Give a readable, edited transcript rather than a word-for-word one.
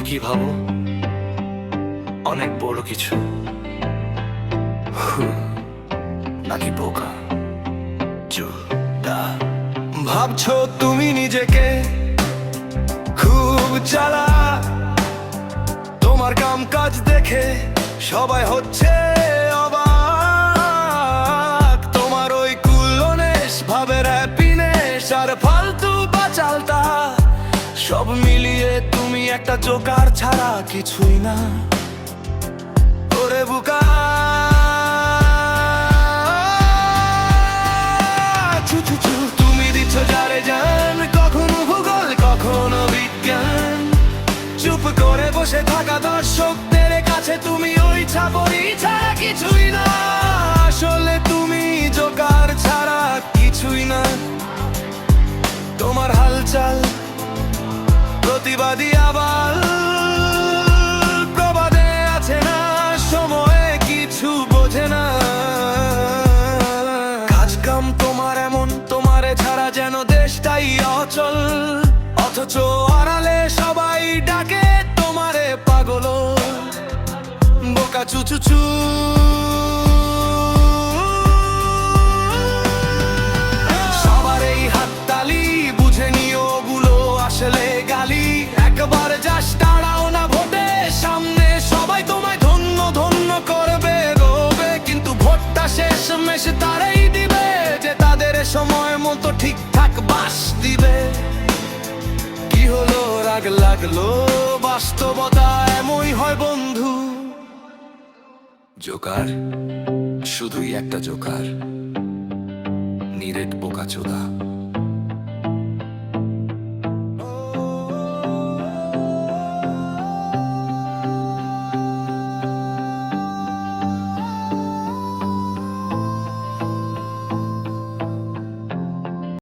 কি ভাবো অনেক বড় কিছু, নাকি বোকা চোদা? ভাবছো তুমি নিজেকে খুব চালাক, তোমার কাম কাজ দেখে সবাই হচ্ছে অবাক। তোমার ওই কুলনেস ভাবের হ্যাপিনেস আর ফালতু বাচালতা, সব মিলিয়ে তুমি একটা জোকার ছাড়া কিছুই না। ওরে বুকা তুমি দিচ্ছ যারে জান, কখনো ভূগোল কখনো বিজ্ঞান। চুপ করে বসে থাকা দর্শকদের কাছে তুমি ওই ছাপরি ছাড়া কিছুই না। আসলে তুমি জোকার ছাড়া কিছুই না। তোমার হালচাল প্রতিবাদী আবার প্রবাদে আছে না, সময়ে কিছু বোঝে না। কাজ কাম তোমার এমন, তোমারে ছাড়া যেন দেশটাই অচল, অথচ আড়ালে সবাই ডাকে তোমারে পাগল। বোকা চুচুচু সবার এই হাততালি বুঝে নিও, ওগুলো আসলে গালি। একবার যাস দাঁড়াও না ভোটে সামনে, সবাই তোমায় ধন্য ধন্য করবে রবে, কিন্তু ভোটটা শেষ মেশ তারাই দিবে যে তাদের সময় মতো ঠিকঠাক বাস দিবে। কি হলো রাগ লাগলো, বাস্তবতা এমনই হয় বন্ধু। জোকার শুধুই একটা জোকার, নিরেট বোকাচোদা।